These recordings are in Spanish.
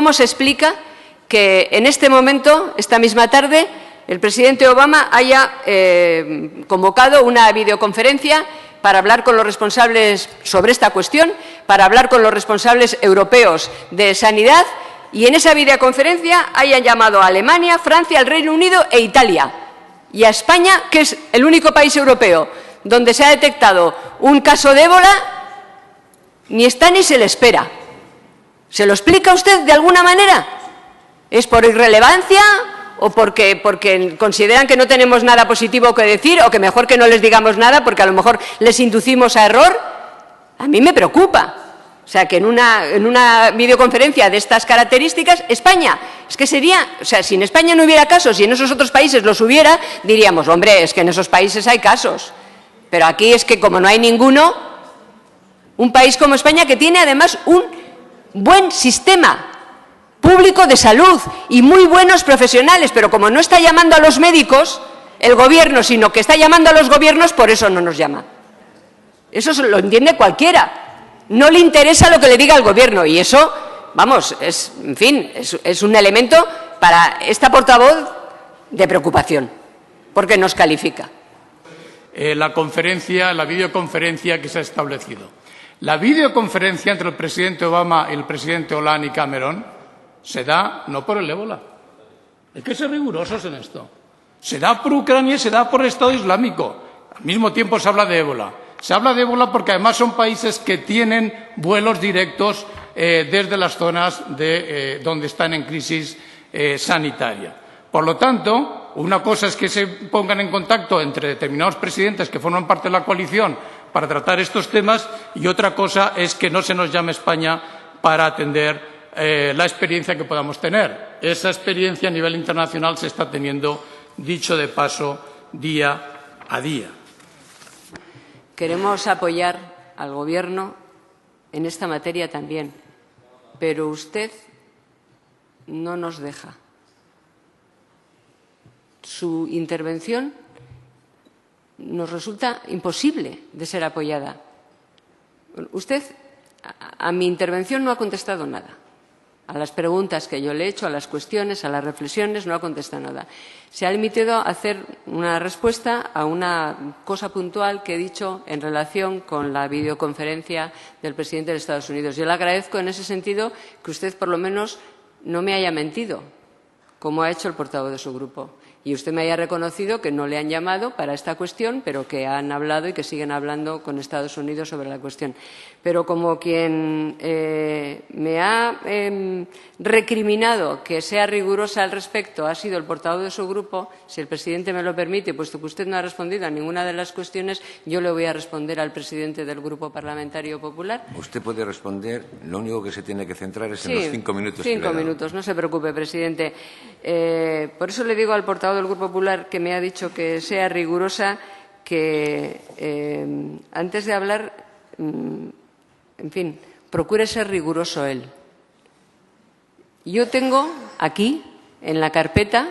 ¿cómo se explica que en este momento, esta misma tarde, el presidente Obama haya convocado una videoconferencia para hablar con los responsables sobre esta cuestión, para hablar con los responsables europeos de sanidad, y en esa videoconferencia hayan llamado a Alemania, Francia, al Reino Unido e Italia, y a España, que es el único país europeo donde se ha detectado un caso de ébola, ni está ni se le espera? ¿Se lo explica usted de alguna manera? ¿Es por irrelevancia o porque consideran que no tenemos nada positivo que decir, o que mejor que no les digamos nada porque a lo mejor les inducimos a error? A mí me preocupa. O sea, que en una videoconferencia de estas características, España, es que sería, o sea, si en España no hubiera casos y en esos otros países los hubiera, diríamos, hombre, es que en esos países hay casos. Pero aquí es que como no hay ninguno, un país como España, que tiene además un buen sistema público de salud y muy buenos profesionales, pero como no está llamando a los médicos, el Gobierno, sino que está llamando a los gobiernos, por eso no nos llama. Eso lo entiende cualquiera. No le interesa lo que le diga el Gobierno, y eso, vamos, en fin, es un elemento para esta portavoz de preocupación, porque nos califica. La videoconferencia que se ha establecido. La videoconferencia entre el presidente Obama y el presidente Hollande y Cameron se da no por el ébola. Hay que ser rigurosos en esto. Se da por Ucrania y se da por el Estado Islámico. Al mismo tiempo se habla de ébola. Se habla de ébola porque además son países que tienen vuelos directos desde las zonas donde están en crisis sanitaria. Por lo tanto, una cosa es que se pongan en contacto entre determinados presidentes que forman parte de la coalición para tratar estos temas, y otra cosa es que no se nos llame a España para atender la experiencia que podamos tener. Esa experiencia a nivel internacional se está teniendo, dicho de paso, día a día. Queremos apoyar al Gobierno en esta materia también, pero usted no nos deja. Su intervención nos resulta imposible de ser apoyada. Usted a mi intervención no ha contestado nada. A las preguntas que yo le he hecho, a las cuestiones, a las reflexiones, no ha contestado nada. Se ha limitado a hacer una respuesta a una cosa puntual que he dicho en relación con la videoconferencia del presidente de Estados Unidos. Yo le agradezco en ese sentido que usted, por lo menos, no me haya mentido, como ha hecho el portavoz de su grupo. Y usted me haya reconocido que no le han llamado para esta cuestión, pero que han hablado y que siguen hablando con Estados Unidos sobre la cuestión. Pero como quien me ha recriminado que sea rigurosa al respecto ha sido el portavoz de su grupo, si el presidente me lo permite, puesto que usted no ha respondido a ninguna de las cuestiones, yo le voy a responder al presidente del Grupo Parlamentario Popular. Usted puede responder, lo único que se tiene que centrar es en los 5 minutos. 5 minutos, no se preocupe, presidente. Por eso le digo al portavoz del Grupo Popular, que me ha dicho que sea rigurosa, que antes de hablar, en fin, procure ser riguroso él. Yo tengo aquí, en la carpeta,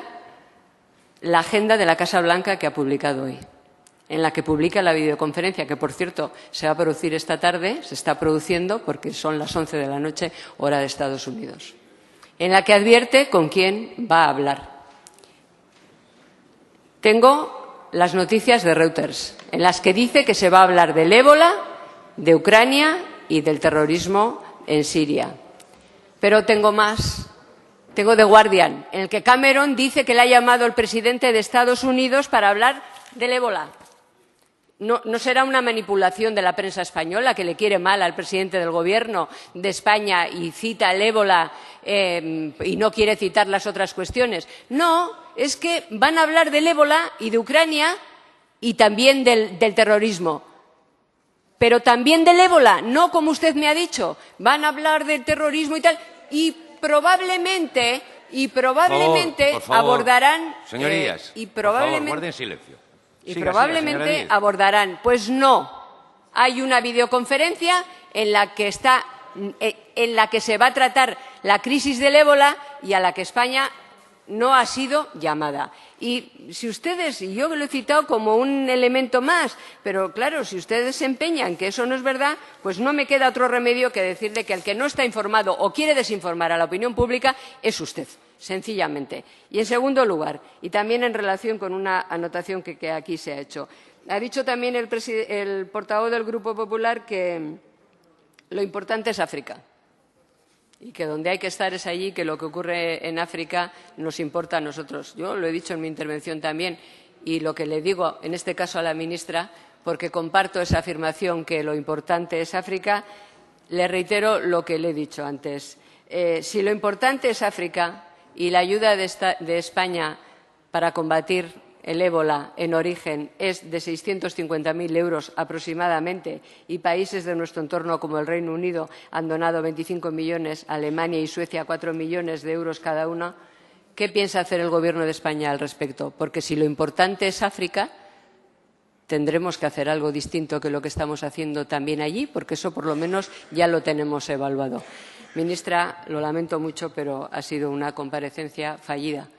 la agenda de la Casa Blanca que ha publicado hoy, en la que publica la videoconferencia, que, por cierto, se va a producir esta tarde, se está produciendo porque son las 11 de la noche, hora de Estados Unidos, en la que advierte con quién va a hablar. Tengo las noticias de Reuters, en las que dice que se va a hablar del ébola, de Ucrania y del terrorismo en Siria. Pero tengo más. Tengo The Guardian, en el que Cameron dice que le ha llamado el presidente de Estados Unidos para hablar del ébola. ¿No será una manipulación de la prensa española, que le quiere mal al presidente del Gobierno de España y cita el ébola y no quiere citar las otras cuestiones? No, es que van a hablar del ébola y de Ucrania y también del terrorismo. Pero también del ébola, no como usted me ha dicho. Van a hablar del terrorismo y tal, y probablemente por favor, abordarán... Señorías, por favor, guarden silencio. Y Siga, probablemente abordarán. Pues no. Hay una videoconferencia en la que se va a tratar la crisis del ébola y a la que España no ha sido llamada. Y si ustedes, y yo lo he citado como un elemento más, pero claro, si ustedes se empeñan que eso no es verdad, pues no me queda otro remedio que decirle que el que no está informado o quiere desinformar a la opinión pública es usted, sencillamente. Y en segundo lugar, y también en relación con una anotación que aquí se ha hecho, ha dicho también el portavoz del Grupo Popular que lo importante es África. Y que donde hay que estar es allí, que lo que ocurre en África nos importa a nosotros. Yo lo he dicho en mi intervención también y lo que le digo en este caso a la ministra, porque comparto esa afirmación que lo importante es África, le reitero lo que le he dicho antes. Si lo importante es África y la ayuda de España para combatir el ébola en origen es de 650.000 euros aproximadamente y países de nuestro entorno como el Reino Unido han donado 25 millones, Alemania y Suecia 4 millones de euros cada uno, ¿qué piensa hacer el Gobierno de España al respecto? Porque si lo importante es África, tendremos que hacer algo distinto que lo que estamos haciendo también allí, porque eso por lo menos ya lo tenemos evaluado. Ministra, lo lamento mucho, pero ha sido una comparecencia fallida.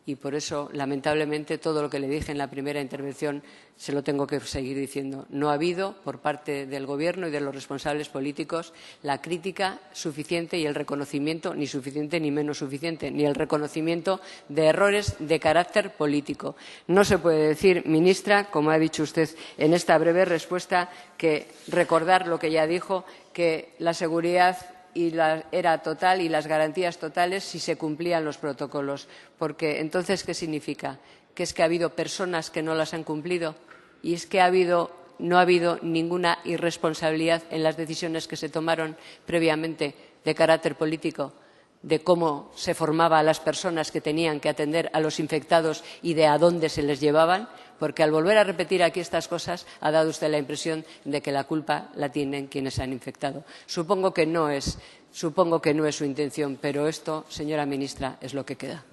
Y por eso, lamentablemente, todo lo que le dije en la primera intervención se lo tengo que seguir diciendo. No ha habido, por parte del Gobierno y de los responsables políticos, la crítica suficiente y el reconocimiento, ni suficiente ni menos suficiente, ni el reconocimiento de errores de carácter político. No se puede decir, ministra, como ha dicho usted en esta breve respuesta, que recordar lo que ya dijo, que la seguridad era total y las garantías totales si se cumplían los protocolos. Porque entonces, ¿qué significa? ¿Que es que ha habido personas que no las han cumplido? ¿Y es que no ha habido ninguna irresponsabilidad en las decisiones que se tomaron previamente de carácter político? De cómo se formaba a las personas que tenían que atender a los infectados y de a dónde se les llevaban, porque al volver a repetir aquí estas cosas ha dado usted la impresión de que la culpa la tienen quienes se han infectado. Supongo que no es su intención, pero esto, señora ministra, es lo que queda.